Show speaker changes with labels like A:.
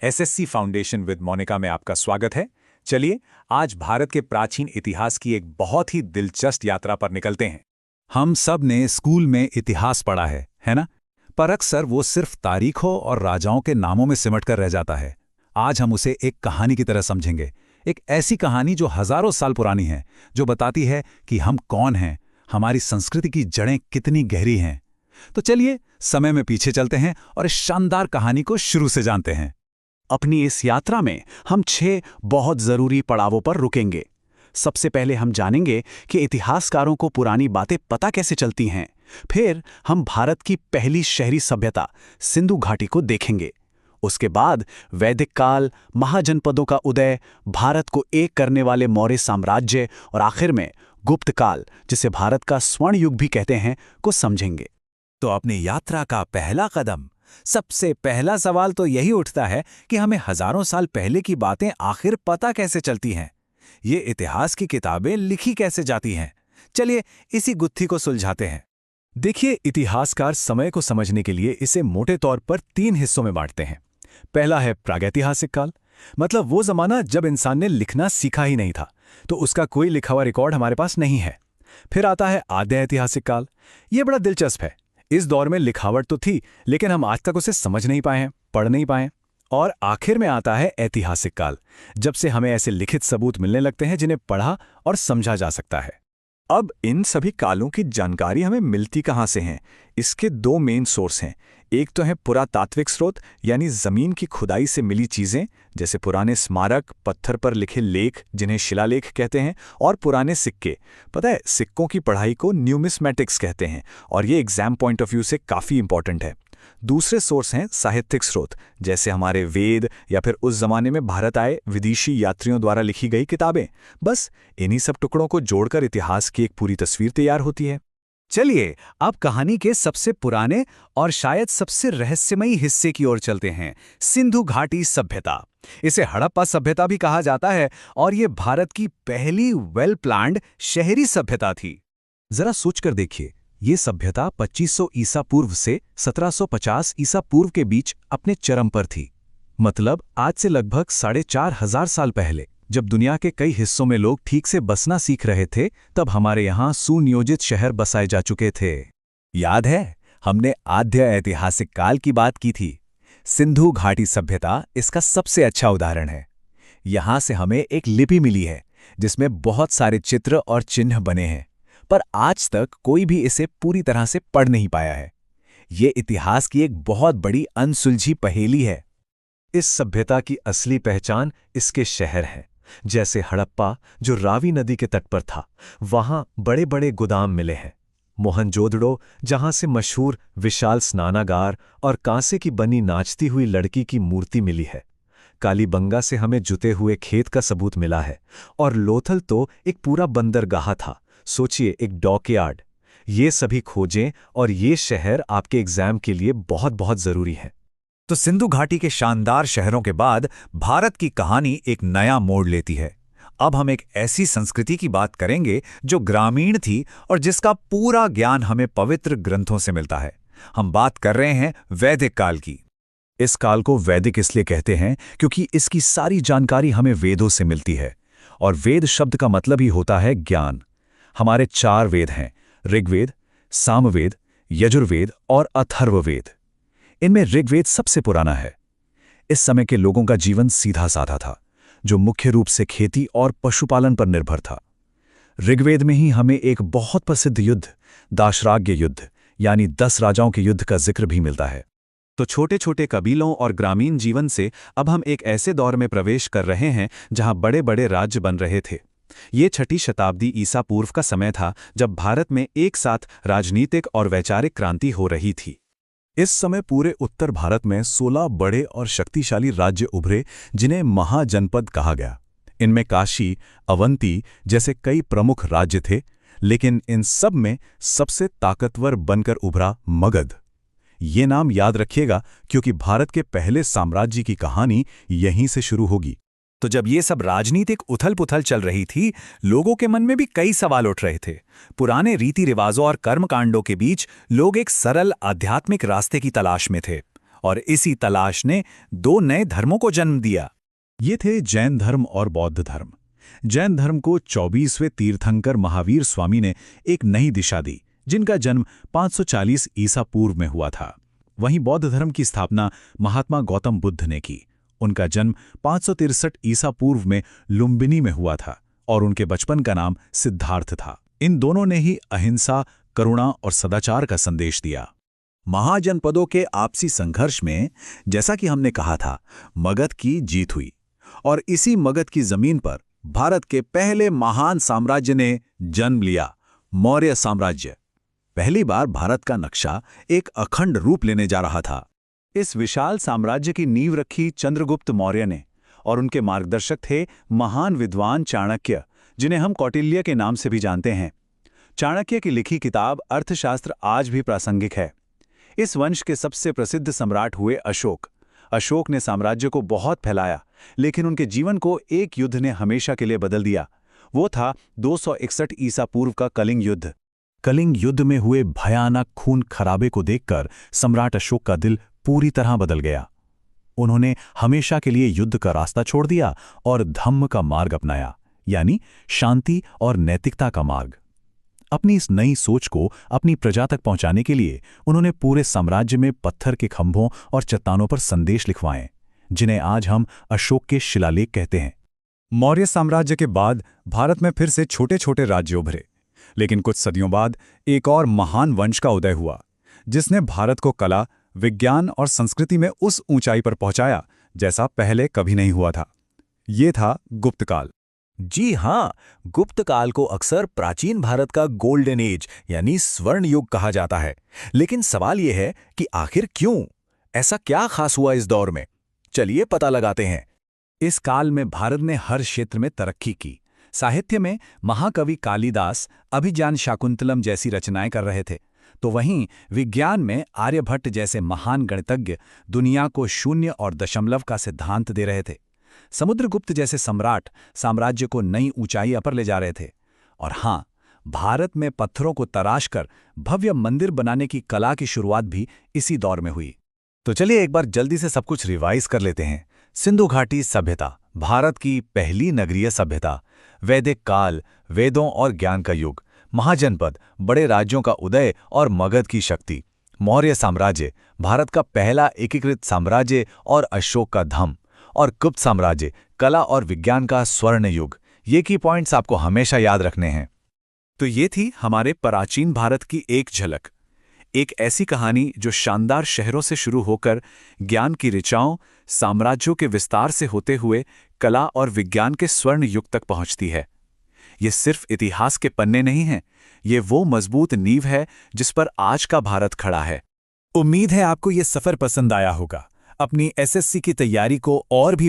A: SSC foundation with Monika में आपका स्वागत है। चलिए आज भारत के प्राचीन इतिहास की एक बहुत ही दिलचस्प यात्रा पर निकलते हैं। हम सब ने स्कूल में इतिहास पढ़ा है ना? पर अक्सर वो सिर्फ तारीखों और राजाओं के नामों में सिमट कर रह जाता है। आज हम उसे एक कहानी की तरह समझेंगे, एक ऐसी कहानी जो हजारों साल पुरानी है, जो बताती है कि हम कौन हैं, हमारी संस्कृति की जड़ें कितनी गहरी हैं। तो चलिए समय में पीछे चलते हैं और इस शानदार कहानी को शुरू से जानते हैं।
B: अपनी इस यात्रा में हम 6 बहुत जरूरी पड़ावों पर रुकेंगे। सबसे पहले हम जानेंगे कि इतिहासकारों को पुरानी बातें पता कैसे चलती हैं। फिर हम भारत की पहली शहरी सभ्यता सिंधु घाटी को देखेंगे। उसके बाद वैदिक काल, महाजनपदों का उदय, भारत को एक करने वाले मौर्य साम्राज्य और आखिर में गुप्त काल, जिसे भारत का स्वर्ण युग भी कहते हैं, को समझेंगे।
A: तो अपनी यात्रा का पहला कदम, सबसे पहला सवाल तो यही उठता है कि हमें हजारों साल पहले की बातें आखिर पता कैसे चलती हैं। ये इतिहास की किताबें लिखी कैसे जाती हैं? चलिए इसी गुत्थी को सुलझाते हैं। देखिए, इतिहासकार समय को समझने के लिए इसे मोटे तौर पर 3 हिस्सों में बांटते हैं। पहला है प्रागैतिहासिक काल, मतलब वो जमाना जब इंसान ने लिखना सीखा ही नहीं था, तो उसका कोई लिखा हुआ रिकॉर्ड हमारे पास नहीं है। फिर आता है आद्य ऐतिहासिक काल। ये बड़ा दिलचस्प है। इस दौर में लिखावट तो थी, लेकिन हम आज तक उसे समझ नहीं पाए हैं, पढ़ नहीं पाए। और आखिर में आता है ऐतिहासिक काल, जब से हमें ऐसे लिखित सबूत मिलने लगते हैं जिन्हें पढ़ा और समझा जा सकता है। अब इन सभी कालों की जानकारी हमें मिलती कहाँ से है? इसके 2 मेन सोर्स हैं। एक तो है पुरातात्विक स्रोत, यानी जमीन की खुदाई से मिली चीजें, जैसे पुराने स्मारक, पत्थर पर लिखे लेख जिन्हें शिलालेख कहते हैं, और पुराने सिक्के। पता है, सिक्कों की पढ़ाई को न्यूमिस्मेटिक्स कहते हैं, और ये एग्जाम पॉइंट ऑफ व्यू से काफी इंपॉर्टेंट है। दूसरे सोर्स हैं साहित्यिक स्रोत, जैसे हमारे वेद या फिर उस जमाने में भारत आए विदेशी यात्रियों द्वारा लिखी गई किताबें। बस इन्हीं सब टुकड़ों को जोड़कर इतिहास की एक पूरी तस्वीर तैयार होती है। चलिए अब कहानी के सबसे पुराने और शायद सबसे रहस्यमयी हिस्से की ओर चलते हैं, सिंधु घाटी सभ्यता। इसे हड़प्पा सभ्यता भी कहा जाता है, और ये भारत की पहली वेल प्लान्ड शहरी सभ्यता थी। जरा सोचकर देखिए, ये सभ्यता 2500 ईसा पूर्व से 1750 ईसा पूर्व के बीच अपने चरम पर थी। मतलब आज से लगभग 4500 साल पहले, जब दुनिया के कई हिस्सों में लोग ठीक से बसना सीख रहे थे, तब हमारे यहाँ सुनियोजित शहर बसाए जा चुके थे। याद है, हमने आद्य ऐतिहासिक काल की बात की थी। सिंधु घाटी सभ्यता इसका सबसे अच्छा उदाहरण है। यहाँ से हमें एक लिपि मिली है, जिसमें बहुत सारे चित्र और चिन्ह बने हैं, पर आज तक कोई भी इसे पूरी तरह से पढ़ नहीं पाया है। ये इतिहास की एक बहुत बड़ी अनसुलझी पहेली है। इस सभ्यता की असली पहचान इसके शहर है। जैसे हड़प्पा, जो रावी नदी के तट पर था, वहां बड़े बड़े गोदाम मिले हैं। मोहनजोदड़ो, जहां से मशहूर विशाल स्नानागार और कांसे की बनी नाचती हुई लड़की की मूर्ति मिली है। कालीबंगा से हमें जुते हुए खेत का सबूत मिला है। और लोथल तो एक पूरा बंदरगाह था। सोचिए, एक डॉकयार्ड। ये सभी खोजें और ये शहर आपके एग्जाम के लिए बहुत बहुत जरूरी है। तो सिंधु घाटी के शानदार शहरों के बाद भारत की कहानी एक नया मोड़ लेती है। अब हम एक ऐसी संस्कृति की बात करेंगे जो ग्रामीण थी और जिसका पूरा ज्ञान हमें पवित्र ग्रंथों से मिलता है। हम बात कर रहे हैं वैदिक काल की। इस काल को वैदिक इसलिए कहते हैं क्योंकि इसकी सारी जानकारी हमें वेदों से मिलती है। और वेद शब्द का मतलब ही होता है ज्ञान। हमारे 4 वेद हैं, ऋग्वेद, सामवेद, यजुर्वेद और अथर्ववेद। इनमें ऋग्वेद सबसे पुराना है। इस समय के लोगों का जीवन सीधा साधा था, जो मुख्य रूप से खेती और पशुपालन पर निर्भर था। ऋग्वेद में ही हमें एक बहुत प्रसिद्ध युद्ध, दाशराग्य युद्ध, यानी 10 राजाओं के युद्ध का जिक्र भी मिलता है। तो छोटे छोटे कबीलों और ग्रामीण जीवन से अब हम एक ऐसे दौर में प्रवेश कर रहे हैं जहां बड़े बड़े राज्य बन रहे थे। ये 6ठी शताब्दी ईसा पूर्व का समय था, जब भारत में एक साथ राजनीतिक और वैचारिक क्रांति हो रही थी। इस समय पूरे उत्तर भारत में 16 बड़े और शक्तिशाली राज्य उभरे, जिन्हें महाजनपद कहा गया। इनमें काशी, अवंती जैसे कई प्रमुख राज्य थे, लेकिन इन सब में सबसे ताकतवर बनकर उभरा मगध। ये नाम याद रखिएगा, क्योंकि भारत के पहले साम्राज्य की कहानी यहीं से शुरू होगी। तो जब ये सब राजनीतिक उथल-पुथल चल रही थी, लोगों के मन में भी कई सवाल उठ रहे थे। पुराने रीति रिवाजों और कर्मकांडों के बीच लोग एक सरल आध्यात्मिक रास्ते की तलाश में थे। और इसी तलाश ने दो नए धर्मों को जन्म दिया।
C: ये थे जैन धर्म और बौद्ध धर्म। जैन धर्म को 24वें तीर्थंकर महावीर स्वामी ने एक नई दिशा दी, जिनका जन्म 540 ईसा पूर्व में हुआ था। वहीं बौद्ध धर्म की स्थापना महात्मा गौतम बुद्ध ने की। उनका जन्म 563 ईसा पूर्व में लुम्बिनी में हुआ था और उनके बचपन का नाम सिद्धार्थ था। इन दोनों ने ही अहिंसा, करुणा और सदाचार का संदेश दिया।
A: महाजनपदों के आपसी संघर्ष में, जैसा कि हमने कहा था, मगध की जीत हुई और इसी मगध की जमीन पर भारत के पहले महान साम्राज्य ने जन्म लिया, मौर्य साम्राज्य। पहली बार भारत का नक्शा एक अखंड रूप लेने जा रहा था।
B: इस विशाल साम्राज्य की नींव रखी चंद्रगुप्त मौर्य ने, और उनके मार्गदर्शक थे महान विद्वान चाणक्य, जिन्हें हम कौटिल्य के नाम से भी जानते हैं। चाणक्य की लिखी किताब अर्थशास्त्र आज भी प्रासंगिक है। इस वंश के सबसे प्रसिद्ध सम्राट हुए अशोक। अशोक ने साम्राज्य को बहुत फैलाया, लेकिन उनके जीवन को एक युद्ध ने हमेशा के लिए बदल दिया। वो था 261 ईसा पूर्व का कलिंग युद्ध।
A: कलिंग युद्ध में हुए भयानक खून खराबे को देखकर सम्राट अशोक का दिल पूरी तरह बदल गया। उन्होंने हमेशा के लिए युद्ध का रास्ता छोड़ दिया और धम्म का मार्ग अपनाया, यानी शांति और नैतिकता का मार्ग। अपनी इस नई सोच को अपनी प्रजा तक पहुंचाने के लिए उन्होंने पूरे साम्राज्य में पत्थर के खंभों और चट्टानों पर संदेश लिखवाए, जिन्हें आज हम अशोक के शिलालेख कहते हैं।
C: मौर्य साम्राज्य के बाद भारत में फिर से छोटे छोटे राज्य उभरे, लेकिन कुछ सदियों बाद एक और महान वंश का उदय हुआ, जिसने भारत को कला, विज्ञान और संस्कृति में उस ऊंचाई पर पहुंचाया जैसा पहले कभी नहीं हुआ था। ये था गुप्त काल।
A: जी हाँ, गुप्त काल को अक्सर प्राचीन भारत का गोल्डन एज यानी स्वर्ण युग कहा जाता है। लेकिन सवाल यह है कि आखिर क्यों? ऐसा क्या खास हुआ इस दौर में? चलिए पता लगाते हैं।
C: इस काल में भारत ने हर क्षेत्र में तरक्की की। साहित्य में महाकवि कालिदास अभिज्ञान शाकुंतलम जैसी रचनाएं कर रहे थे, तो वहीं विज्ञान में आर्यभट्ट जैसे महान गणितज्ञ दुनिया को शून्य और दशमलव का सिद्धांत दे रहे थे। समुद्रगुप्त जैसे सम्राट साम्राज्य को नई ऊंचाई पर ले जा रहे थे। और हाँ, भारत में पत्थरों को तराशकर भव्य मंदिर बनाने की कला की शुरुआत भी इसी दौर में हुई।
A: तो चलिए एक बार जल्दी से सब कुछ रिवाइज कर लेते हैं। सिंधु घाटी सभ्यता, भारत की पहली नगरीय सभ्यता। वैदिक काल, वेदों और ज्ञान का युग। महाजनपद, बड़े राज्यों का उदय और मगध की शक्ति। मौर्य साम्राज्य, भारत का पहला एकीकृत साम्राज्य और अशोक का धम्म। और गुप्त साम्राज्य, कला और विज्ञान का स्वर्ण युग। ये की पॉइंट्स आपको हमेशा याद रखने हैं।
C: तो ये थी हमारे प्राचीन भारत की एक झलक, एक ऐसी कहानी जो शानदार शहरों से शुरू होकर ज्ञान की ऋचाओं, साम्राज्यों के विस्तार से होते हुए कला और विज्ञान के स्वर्ण युग तक पहुंचती है। ये सिर्फ इतिहास के पन्ने नहीं हैं, ये वो मजबूत नींव है जिस पर आज का भारत खड़ा है।
A: उम्मीद है आपको ये सफर पसंद आया होगा। अपनी एसएससी की तैयारी को और भी